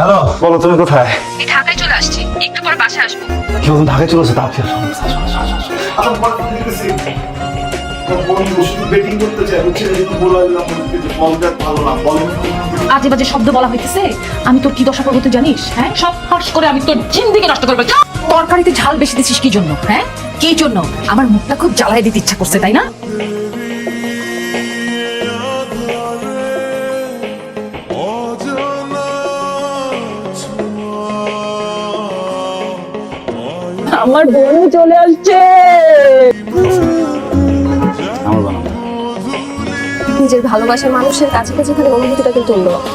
Hello, বলো তুমি কোথায়? আমি ঢাকায় চলে আসছি, একটু পর বাসায় আসবো। কি বলুন, ঢাকায় চলে আসো? তাড়াতাড়ি আজে বাজে শব্দ বলা হইতেছে। আমি তোর কি দশা করবো তুই জানিস? হ্যাঁ, সব ফাঁস করে আমি তোর জিন্দিগি নষ্ট করবো। তরকারিতে ঝাল বেশি দিছিস কি জন্য? হ্যাঁ, কি জন্য? আমার মুখটা খুব জ্বালায় দিতে ইচ্ছা করছে, তাই না? আমার বোন চলে আসছে। আমার বানাবো নিজের ভালোবাসার মানুষের কাছাকাছি থাকার অনুভূতিটা কিন্তু অন্যরকম।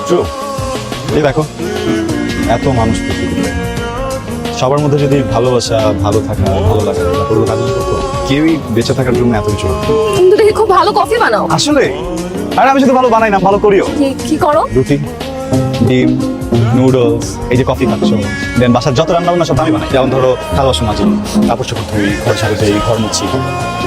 এই দেখো, এত মানুষ পৃথিবীতে, সবার মধ্যে যদি ভালোবাসা, ভালো থাকা, ভালো লাগা পুরো কাজ করতো, কেউই বেঁচে থাকার জন্য এত কিছু করতো। তুমি তো দেখি খুব ভালো কফি বানাও। আসলে আর আমি শুধু ভালো বানাই না, ভালো করিও। কি করো? রুটি, ডিম, নুডলস, এই যে কফি খাচ্ছ, দেন বাসার যত রান্না বান্না সব আমি বানাই। যেমন ধরো খাওয়া বাসন মাঝে, কাপড় চোপড় ধুই, ঘর ঝাড়ু দেই, ঘর মুছি,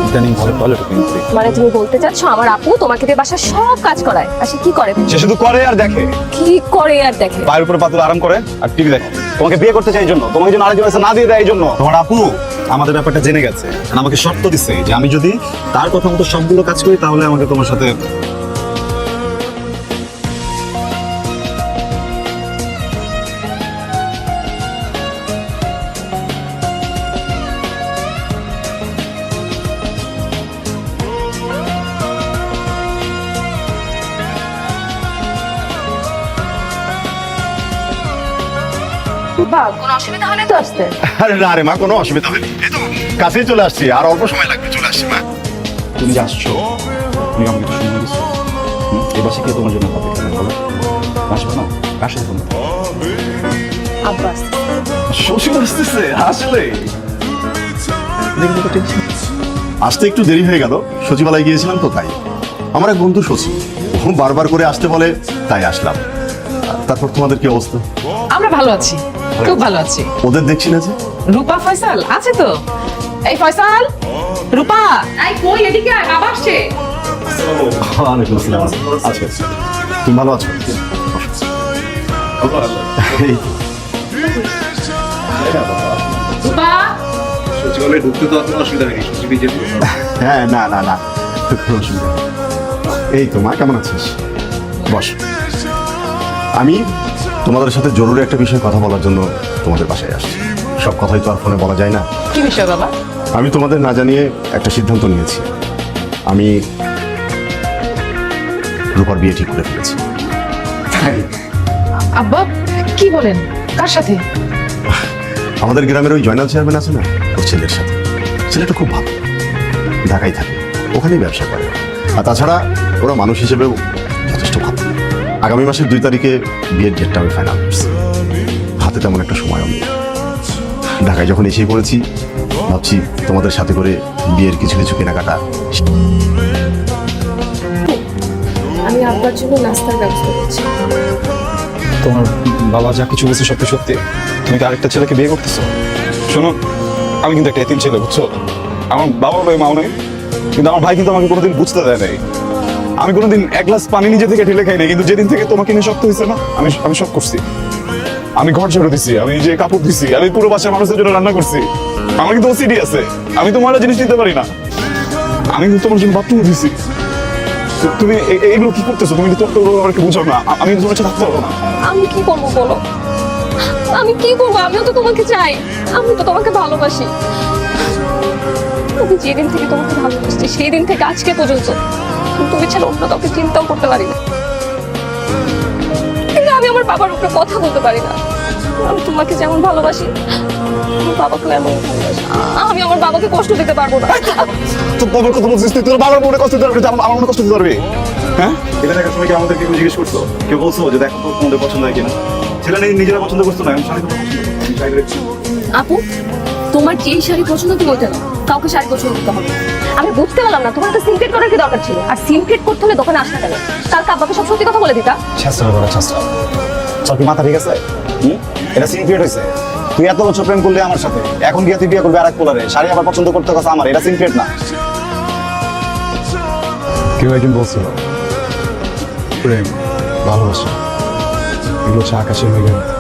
ইদানিং ঘরে টয়লেট ক্লিন করি। মানে তুমি বলতে চাচ্ছ আমার আপু তোমাকে দিয়ে বাসার সব কাজ করায়? আচ্ছা কি করে? সে শুধু করে আর দেখে। কি করে আর দেখে? পায়ের উপরে পাতুল আরাম করে আর টিভি দেখে। তোমাকে বিয়ে করতে চাই এই জন্য, তোমাকে জন্য আরেকজন এসে না দিয়ে দেয় এই জন্য। তোমার আপু আমাদের ব্যাপারটা জেনে গেছে, আর আমাকে শর্ত দিচ্ছে যে আমি যদি তার কথা মতো সবগুলো কাজ করি তাহলে আমাকে তোমার সাথে। বাবা, কোনো অসুবিধা হলে তো আসতে। আরে না রে মা, কোনো অসুবিধা হয়নি, এই তো কাছেই চলে আসছি, আর অল্প সময় লাগবে, চলে আসছি মা। তুমি যে আসছো, তুমি আমাকে একটু সময় দিচ্ছ। এই বাসে কে তোমার জন্য হবে কেন বলো? আসবে না, কার সাথে ফোন? আব্বাস শ্বশুর আসতেছে আসলে। আসতে একটু দেরি হয়ে গেল, সচিবালয়ে গিয়েছিলাম তো তাই। আমার এক বন্ধু সচিব, ও বারবার করে আসতে বলে, তাই আসলাম। তারপর তোমাদের কি অবস্থা? আমরা ভালো আছি, খুব ভালো আছি। ওদের দেখছি না যে। রূপা, ফয়সাল আছে তো? এই ফয়সাল, রূপা, এই কই, এদিকে আয়, বাবা আসছে। ওয়ালাইকুম আসসালাম। আচ্ছা, তুমি ভালো আছো? এই রূপা, সচিবালয়ে ঢুকতে তো কোনো অসুবিধা নেই, সচিবই যেতে। হ্যাঁ, না না না, কোনো অসুবিধা নেই। এই তো মা, কেমন আছিস? বস। আমি তোমাদের সাথে জরুরি একটা বিষয়ে কথা বলার জন্য তোমাদের বাসায় আসছি। সব কথাই তো আর ফোনে বলা যায় না। কি বিষয় বাবা? আমি তোমাদের না জানিয়ে একটা সিদ্ধান্ত নিয়েছি। আমি রূপার বিয়ে ঠিক করে ফেলেছি। আব্বা, কি বলেন? কার সাথে? আমাদের গ্রামের ওই জয়নাল চেয়ারম্যান আছে না, ওর ছেলের সাথে। ছেলেটা খুব ভালো, ঢাকায় থাকে, ওখানেই ব্যবসা করে। আর তাছাড়া ওরা মানুষ হিসেবেও যথেষ্ট ভালো। আগামী মাসের 2 তারিখে বিয়ের ডেটটা আমি ফাইনাল করছি। হাতে তেমন একটা সময়ও নেই। ঢাকায় যখন এসেই পড়েছি, ভাবছি তোমাদের সাথে করে বিয়ের কিছু কিছু কেনাকাটা। আমি আব্বার জন্য নাস্তার ব্যবস্থা করছি। তোমার বাবা যা কিছু বলছে সত্যি সত্যি? তুমি কি আরেকটা ছেলেকে বিয়ে করতেছো? শোনো, আমি কিন্তু একটা এতিম ছেলে, বুঝছো? আমার বাবা নেই, মাও নেই, কিন্তু আমার ভাই কিন্তু আমাকে কোনোদিন বুঝতে দেয় নাই। আমি কোনোদিন এক গ্লাস পানি নিজে থেকে ঢেলে খাই নাই, কিন্তু যেদিন থেকে তোমাকে নিয়ে শক্ত হয়েছে না, আমি সব করছি। আমি ঘর ঝাড়ু দিছি, আমি যে কাপড় দিছি, আমি পুরো বাসার মানুষের জন্য রান্না করছি। আমার কিন্তু ওসিডি আছে, আমি তোমার জিনিস দিতে পারি না। আমি কিন্তু তোমার জন্য বাথরুম দিছি। তুমি এইগুলো কি করতেছো? তুমি তো আমাকে বুঝাও না, আমি তোমার সাথে থাকতে পারবো না। আমি কি করবো বলো? আমি কি করবো? আমিও তো তোমাকে চাই, আমি তো তোমাকে ভালোবাসি। আমি যেদিন থেকে তোমাকে ভালোবাসছি সেই দিন থেকে আজকে পর্যন্ত তুমি ছাড়া অন্য কাউকে চিন্তাও করতে পারি না। কিন্তু আমি আমার বাবার উপরে কথা বলতে পারি না। আমি তোমাকে যেমন ভালোবাসি, আমার বাবাকেও এমন ভালোবাসি। আমি আমার বাবাকে কষ্ট দিতে পারবো না। তোর বাবার কথা বলছিস তুই? তোর বাবার মনে কষ্ট দিতে পারবি, আমার মনে কষ্ট দিতে পারবি? হ্যাঁ, এটা দেখার সময় কি আমাদেরকে কেউ জিজ্ঞেস করছো? কেউ বলছো যে দেখো তো তোমাদের পছন্দ হয় কিনা? ছেলে নিজেরা পছন্দ করছো না, আমি শাড়ি পছন্দ করছি। আপু, তোমার যেই শাড়ি পছন্দ তুমি ওইটা নাও, কাউকে শাড়ি পছন্দ করতে হবে। আমি বুঝতে পারলাম না, তোমার একটা সিনক্রেট করার কি দরকার ছিল? আর সিনক্রেট করতে হলে দোকানে আসতে কেন? কালকে আব্বাকে সব সত্যি কথা বলে দিতা। ছাত্রা করা ছাত্রা, সব কি মাথা ঠিক আছে? এটা সিনক্রেট হয়েছে। তুই এত বছর প্রেম করলি আমার সাথে, এখন গিয়ে তুই বিয়ে করবি আরেক পোলারে, শাড়ি আবার পছন্দ করতে কথা আমার, এটা সিনক্রেট না। কেউ একজন বলছিল প্রেম, ভালোবাসা এগুলো হচ্ছে আকাশের মেঘের মতো।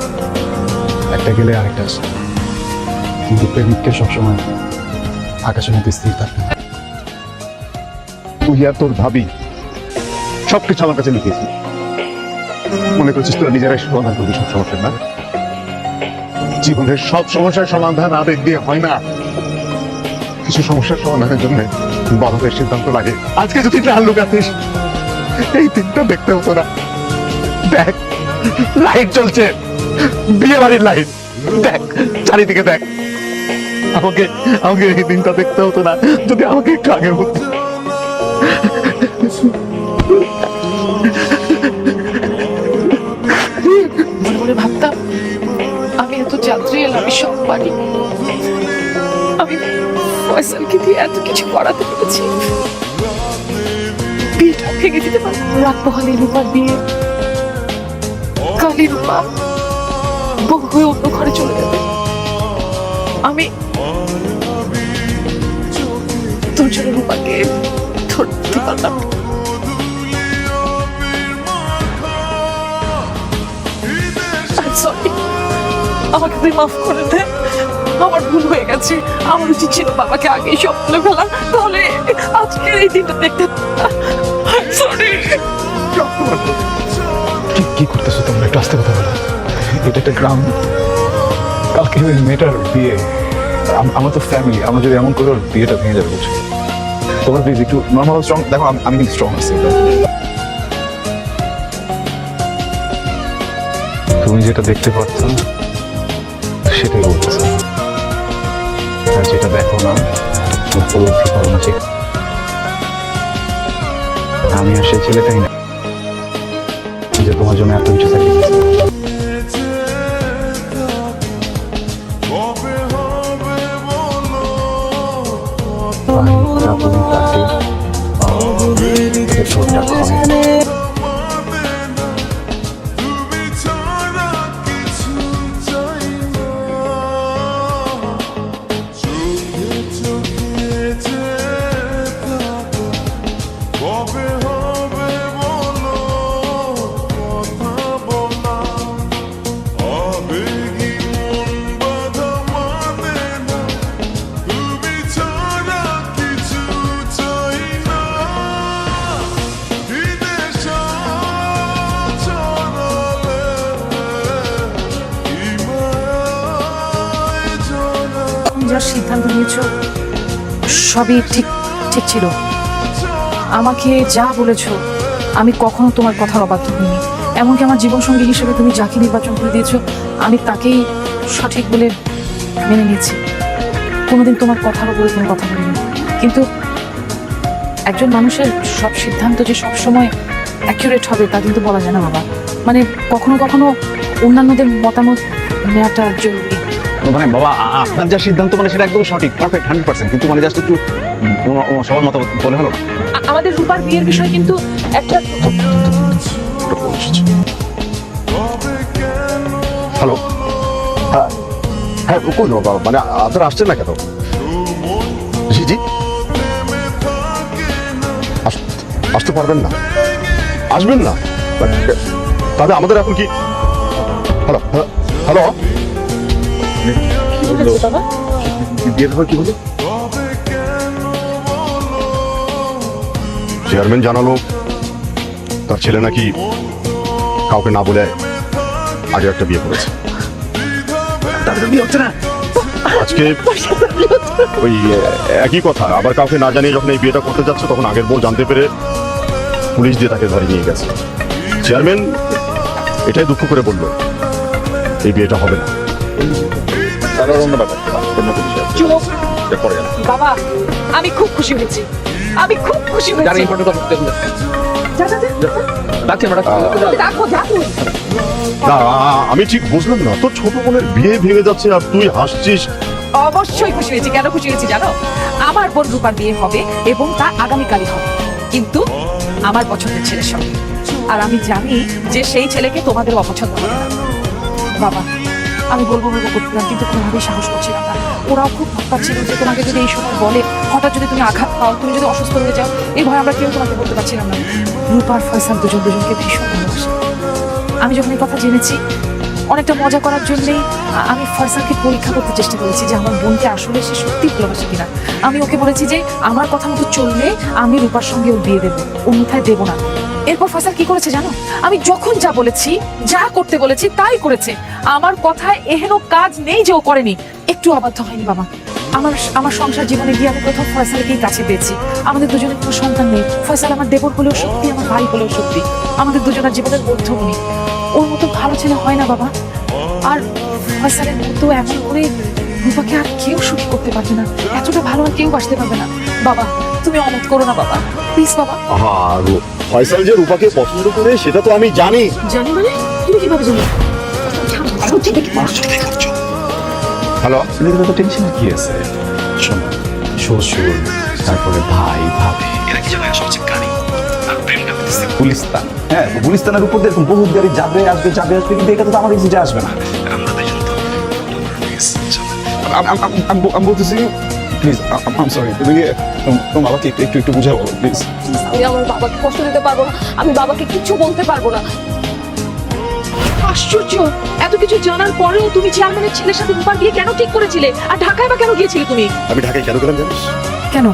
একটা গেলে আরেকটা আসে, কিন্তু প্রেমিককে সবসময় আকাশের মতো স্থির থাকতে হয়। তুই আর তোর ভাবি সবকিছু আমার কাছে লিখেছি, মনে করছিস তোরা নিজেরাই সমাধান করবি সব সমস্যার, না? জীবনের সব সমস্যার সমাধান আবেগ দিয়ে হয় না। কিছু সমস্যার সমাধানের জন্য বড়দের সিদ্ধান্ত লাগে। আজকে যদি না লুকাতিস, এই দিনটা দেখতে হতো না। দেখ, লাইট জ্বলছে, বিয়ে বাড়ির লাইট। দেখ, চারিদিকে দেখ। আমাকে আমাকে এই দিনটা দেখতে হতো না যদি আমাকে একটু আগে হতো। মনে মনে ভাবতাম আমি এত যাত্রী এলাম, আমি সব পারি। আমি ফয়সালকে দিয়ে এত কিছু করাতে পেরেছি, বিয়েটা ভেঙে দিতে পারি। রাত পোহালে রূপার বিয়ে, কালী রূপা বউ হয়ে অন্য ঘরে চলে যাবে। আমি তোর জন্য রূপাকে ধরতে পারলাম না। Sorry, আমাকে তুই মাফ করে দে, আমার ভুল হয়ে গেছে। আমার উচিত ছিল বাবাকে আগে সব বলে ফেলা, তাহলে আজকের এই দিনটা দেখতে। সরি। কি করতেছো তোমরা? একটু আস্তে কথা বলো। এটা একটা গ্রাম, কালকে ওই মেয়েটার বিয়ে। আমার তো ফ্যামিলি, আমরা যদি এমন করে ওর বিয়েটা ভেঙে যাবে বুঝছো? তোমরা প্লিজ একটু নর্মাল স্ট্রং দেখো। আমি কিন্তু স্ট্রং আছি। তুমি যেটা দেখতে পাচ্ছ সেটাই বলতেছে, আর যেটা দেখো না উপলব্ধি করো না। আমি আর সেই ছেলেটাই না যে তোমার জন্য এত কিছু স্যাক্রিফাইস যার সিদ্ধান্ত নিয়েছো সবই ঠিক ঠিক ছিল। আমাকে যা বলেছো আমি কখনো তোমার কথার অবাধ্য হইনি। এমনকি আমার জীবনসঙ্গী হিসেবে তুমি যাকে নির্বাচন করে দিয়েছো আমি তাকেই সঠিক বলে মেনে নিয়েছি। কোনোদিন তোমার কথার উপরে কোনো কথা বলিনি। কিন্তু একজন মানুষের সব সিদ্ধান্ত যে সবসময় অ্যাকিউরেট হবে তা কিন্তু বলা যায় না বাবা। মানে কখনো কখনো অন্যান্যদের মতামত নেওয়াটা জরুরি। মানে বাবা, আপনার যা সিদ্ধান্ত মানে সেটা একদম সঠিক, পারফেক্ট 100%, কিন্তু মানে জাস্ট একটু সবার মতো বলে হলো। আমাদের রূপার বিয়ের বিষয় কিন্তু একটা। হ্যালো, হ্যাঁ হ্যাঁ, কই বাবা, মানে আপনারা আসছেন না কেন? জি জি, আসতে পারবেন না? আসবেন না? তাহলে আমাদের এখন কি? হ্যালো হ্যালো, বিয়ের ব্যাপার কি বলে? চেয়ারম্যান জানালো তার ছেলে নাকি কাউকে না বলে আগে একটা বিয়ে করেছে। আজকে ওই একই কথা আবার কাউকে না জানিয়ে যখন এই বিয়েটা করতে যাচ্ছে তখন আগের বউ জানতে পেরে পুলিশ দিয়ে তাকে ধরে নিয়ে গেছে। চেয়ারম্যান এটাই দুঃখ করে বলল এই বিয়েটা হবে না। বাবা আমি খুব খুশি হয়েছি, আমি খুব খুশি হয়েছি। না, আমি ঠিক বুঝলাম না, তোর ছোট বোনের বিয়ে ভেঙে যাচ্ছে আর তুই হাসছিস। অবশ্যই খুশি হয়েছি। কেন খুশি হয়েছি জানো? আমার বোন রূপার বিয়ে হবে এবং তা আগামীকালই হবে, কিন্তু আমার পছন্দের ছেলের সঙ্গে। আর আমি জানি যে সেই ছেলেকে তোমাদের অপছন্দ হবে না। বাবা আমি বলবো করছিলাম, কিন্তু কোনোভাবেই সাহস করছিলাম না। ওরাও খুব ভয় পাচ্ছিল যে তোমাকে যদি এই সময় বলে, হঠাৎ যদি তুমি আঘাত পাও, তুমি যদি অসুস্থ হয়ে যাও, এই ভয় আমরা কেউ তোমাকে বলতে পারছিলাম না। রূপার ফয়সাল দুজন দুজনকে ভীষণ ভালোবাসে। আমি যখন এই কথা জেনেছি অনেকটা মজা করার জন্যই আমি ফয়সালকে পরীক্ষা করতে চেষ্টা করেছি যে আমার বোনকে আসলে সে সত্যি ভালোবাসে কিনা। আমি ওকে বলেছি যে আমার কথা মতো চললে আমি রূপার সঙ্গে ওর বিয়ে দেবো, অন্যথায় দেবো না। এরপর ফয়সাল কি করেছে জানো? আমি যখন যা বলেছি, যা করতে বলেছি তাই করেছে। আমার কথায় এহেন কাজ নেই যে ও করেনি, একটু অবাধ্য হয়নি বাবা। আমার সংসার জীবনে গিয়ে আমি প্রথম ফয়সালকেই কাছে পেয়েছি। আমাদের দুজনের কোনো সন্তান নেই। ফয়সাল আমার দেবর হলেও সত্যি, আমার ভাই হলেও সত্যি। আমাদের দুজনের জীবনের মধ্যমণি। ওর মতো ভালো ছেলে হয় না বাবা। আর ফয়সালের মতো এমন করে রূপাকে আর কেউ সুখী করতে পারবে না, এতটা ভালো আর কেউ বাসতে পারবে না। বাবা তুমি অমত করো না বাবা, প্লিজ বাবা। আর ফয়সাল যে রূপাকে পছন্দ করে সেটা তো আমি জানি। জানি মানে? তুমি কিভাবে জানো? হ্যালো, ছেলেদের তো টেনশন কি আছে? শোনো, শ্বশুর, তারপরে ভাই ভাবি, এরা কি জানো সবচেয়ে কারি আর প্রেমটা হচ্ছে গুলিস্তান। হ্যাঁ, তো গুলিস্তানের উপর দিয়ে এরকম বহু গাড়ি যাবে আসবে যাবে আসবে, কিন্তু এটা তো আমার কিছু যা আসবে না। আমরা দুজন তো আমি বলতেছি প্লিজ, আম সরি, তুমি তোমার বাবাকে একটু বুঝাবো প্লিজ। আমি আমার বাবাকে কষ্ট দিতে পারবো না, আমি বাবাকে কিছু বলতে পারবো না। আশ্চর্য, এত কিছু জানার পরেও তুমি চেয়ারম্যানের ছেলের সাথে রূপার বিয়ে কেন ঠিক করেছিলে? আর ঢাকায় বা কেন গিয়েছিলে তুমি? আমি ঢাকায় কেন গেলাম জানিস? কেন?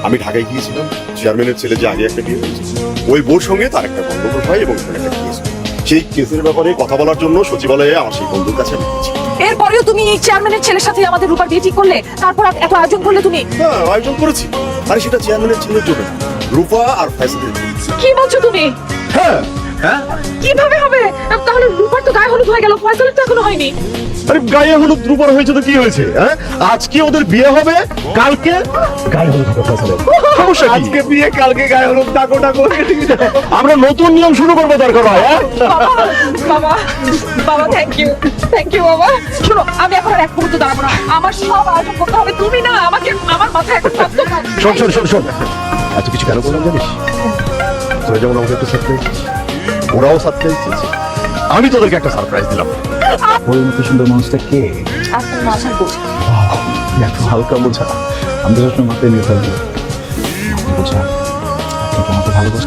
আমি ঢাকায় গিয়েছিলাম চেয়ারম্যানের ছেলে যে আগে একটা বিয়ে হয়েছে, ওই বোর সঙ্গে তার একটা গন্ডগোল হয় এবং ওখানে একটা কেস হয়। সেই কেসের ব্যাপারে কথা বলার জন্য সচিবালয়ে আমার সেই বন্ধুর কাছে আমি গেছি। এরপরেও তুমি এই চেয়ারম্যানের ছেলের সাথে আমাদের রূপার বিয়ে ঠিক করলে, তারপর এত আয়োজন করলে তুমি? হ্যাঁ, আয়োজন করেছি। আরে সেটা চেয়ারম্যানের ছেলের জন্য না, রূপা আর ফয়সালের জন্য। কি বলছো তুমি? হ্যাঁ, কিভাবে হবে? তাহলে রূপার তো গায়ে হলুদ হয়ে গেল, ফয়সালের তো এখনো হয়নি। আরে গায়ে হলুদ রূপার হয়েছে তো কি হয়েছে? হ্যাঁ, আজকে ওদের বিয়ে হবে, কালকে গায়ে হলুদ হবে ফয়সালের। সমস্যা কি? আজকে বিয়ে, কালকে গায়ে হলুদ, ডাকো ডাকো। আমরা নতুন নিয়ম শুরু করবো দরকার হয়। বাবা বাবা বাবা, থ্যাংক ইউ বাবা। শোনো, আমি এখন আর এক মুহূর্ত দাঁড়াবো না, আমার সব আয়োজন করতে হবে। তুমি না আমাকে, আমার মাথায় এখন সব কাজ। শোন, এত কিছু কেন বললাম জানিস? তোরা যেমন আমাকে একটা সারপ্রাইজ, ওরাও সারপ্রাইজ দিয়েছে, আমি তোদেরকে একটা সারপ্রাইজ দিলাম। ওই মতো সুন্দর মানুষটা কে? আপনার মাথার বোঝা। এত হালকা বোঝা, আমি তো সবসময় মাথায় নিয়ে থাকবো। বোঝা, আপনি কি আমাকে ভালোবাসেন?